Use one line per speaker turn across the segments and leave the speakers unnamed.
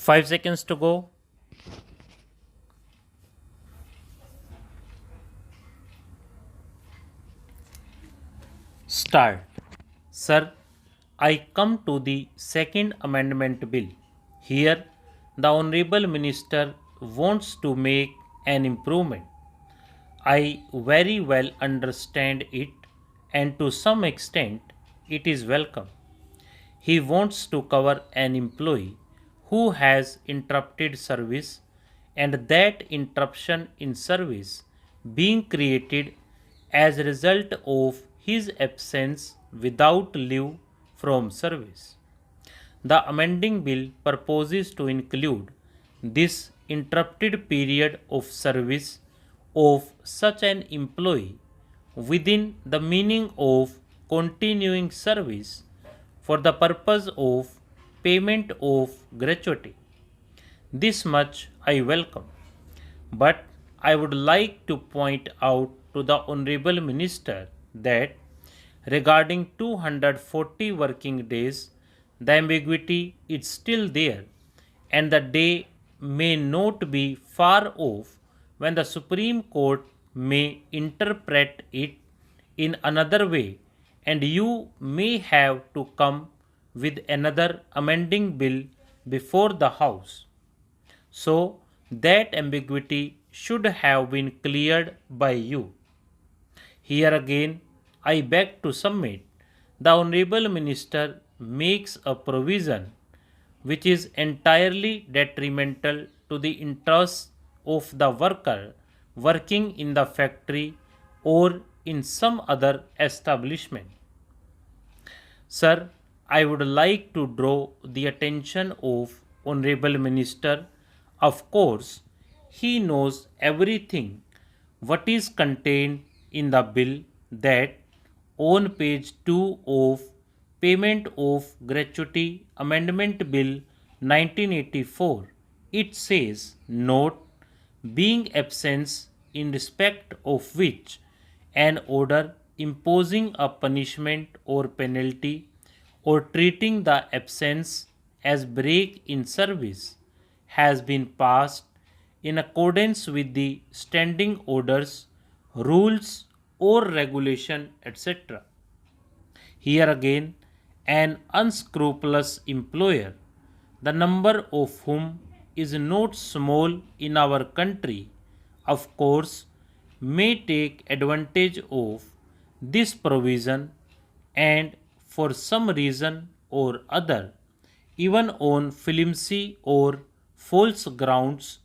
5 seconds to go. Start. Sir, I come to the Second Amendment Bill. Here, the Honorable Minister wants to make an improvement. I very well understand it, and to some extent, it is welcome. He wants to cover an employee who has interrupted service and that interruption in service being created as a result of his absence without leave from service. The amending bill proposes to include this interrupted period of service of such an employee within the meaning of continuing service for the purpose of payment of gratuity. This much I welcome, but I would like to point out to the Honorable Minister that regarding 240 working days, the ambiguity is still there, and the day may not be far off when the Supreme Court may interpret it in another way, and you may have to come with another amending bill before the House. So, that ambiguity should have been cleared by you. Here again, I beg to submit the Honorable Minister makes a provision which is entirely detrimental to the interests of the worker working in the factory or in some other establishment. Sir, I would like to draw the attention of Honorable Minister. Of course, he knows everything what is contained in the bill that on page 2 of Payment of Gratuity Amendment Bill 1984 it says note being absence in respect of which an order imposing a punishment or penalty or treating the absence as break in service has been passed in accordance with the standing orders, rules, or regulation, etc. Here again, an unscrupulous employer, the number of whom is not small in our country, of course, may take advantage of this provision and for some reason or other, even on flimsy or false grounds,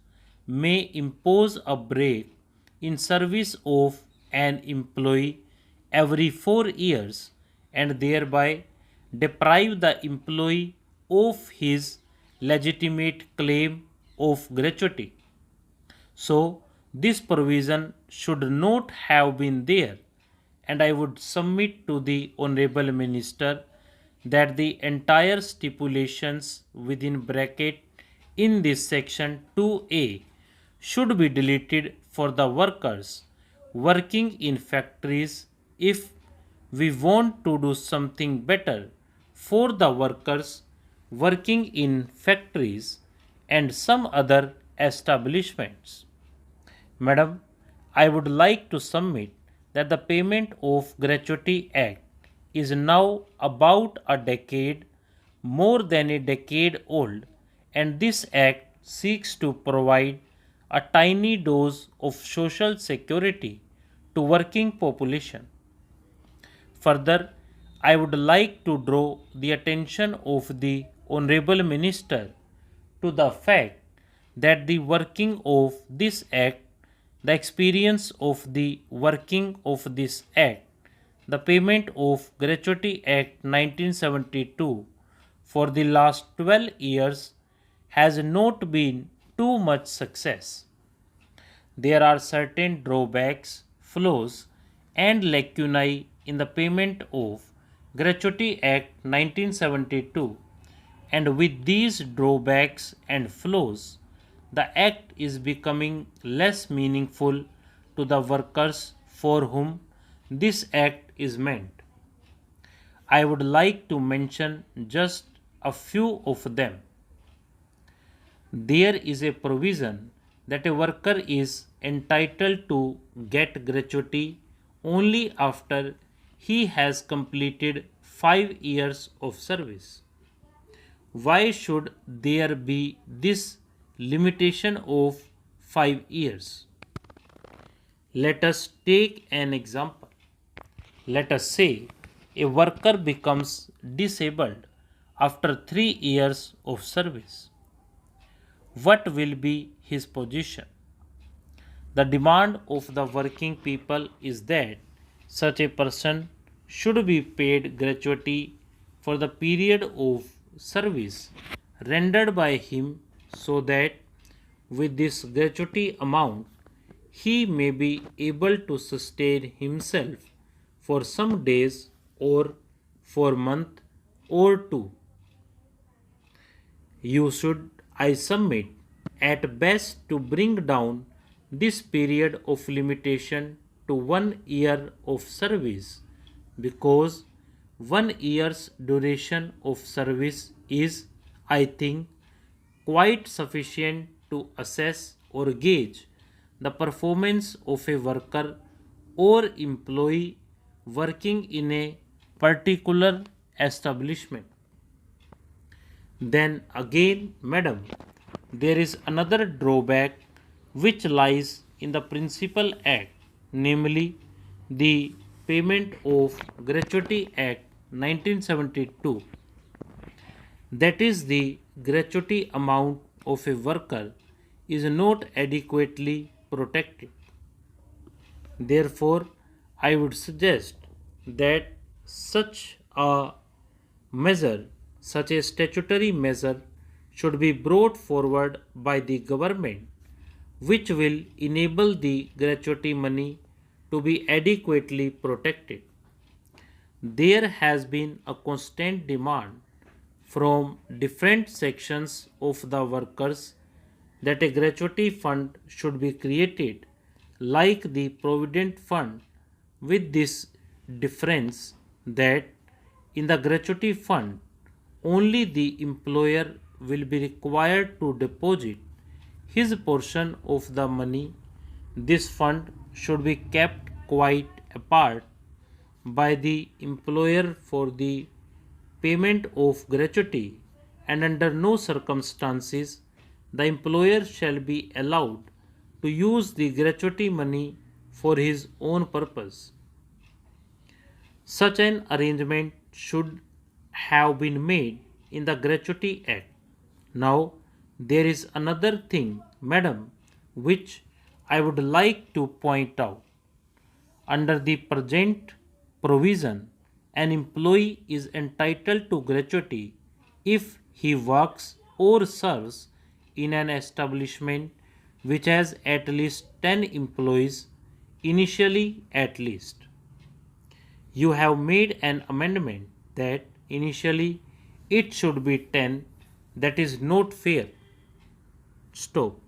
may impose a break in service of an employee every 4 years and thereby deprive the employee of his legitimate claim of gratuity. So, this provision should not have been there, and I would submit to the Honorable Minister that the entire stipulations within bracket in this section 2A should be deleted for the workers working in factories if we want to do something better for the workers working in factories and some other establishments. Madam, I would like to submit that the Payment of Gratuity Act is now about a decade, more than a decade old, and this act seeks to provide a tiny dose of social security to working population. Further, I would like to draw the attention of the Honorable Minister to the fact that the working of this act, the experience of the working of this act, the Payment of Gratuity Act 1972 for the last 12 years has not been too much success. There are certain drawbacks, flaws, and lacunae in the Payment of Gratuity Act 1972, and with these drawbacks and flaws, the Act is becoming less meaningful to the workers for whom this Act is meant. I would like to mention just a few of them. there is a provision that a worker is entitled to get gratuity only after he has completed 5 years of service. Why should there be this limitation of 5 years? Let us take an example. Let us say a worker becomes disabled after 3 years of service. What will be his position? The demand of the working people is that such a person should be paid gratuity for the period of service rendered by him, so that with this gratuity amount he may be able to sustain himself for some days or for a month or two. You should, I submit, at best to bring down this period of limitation to 1 year of service, because 1 year's duration of service is, I think, quite sufficient to assess or gauge the performance of a worker or employee working in a particular establishment. Then again, madam, there is another drawback which lies in the Principal Act, namely the Payment of Gratuity Act 1972. That is, the gratuity amount of a worker is not adequately protected. Therefore, I would suggest that such a measure, such a statutory measure, should be brought forward by the government, which will enable the gratuity money to be adequately protected. There has been a constant demand from different sections of the workers that a gratuity fund should be created like the provident fund, with this difference that in the gratuity fund only the employer will be required to deposit his portion of the money. This fund should be kept quite apart by the employer for the payment of gratuity, and under no circumstances the employer shall be allowed to use the gratuity money for his own purpose. Such an arrangement should have been made in the Gratuity Act. Now, there is another thing, madam, which I would like to point out. Under the present provision, an employee is entitled to gratuity if he works or serves in an establishment which has at least 10 employees, initially at least. You have made an amendment that initially it should be 10. That is not fair. Stop.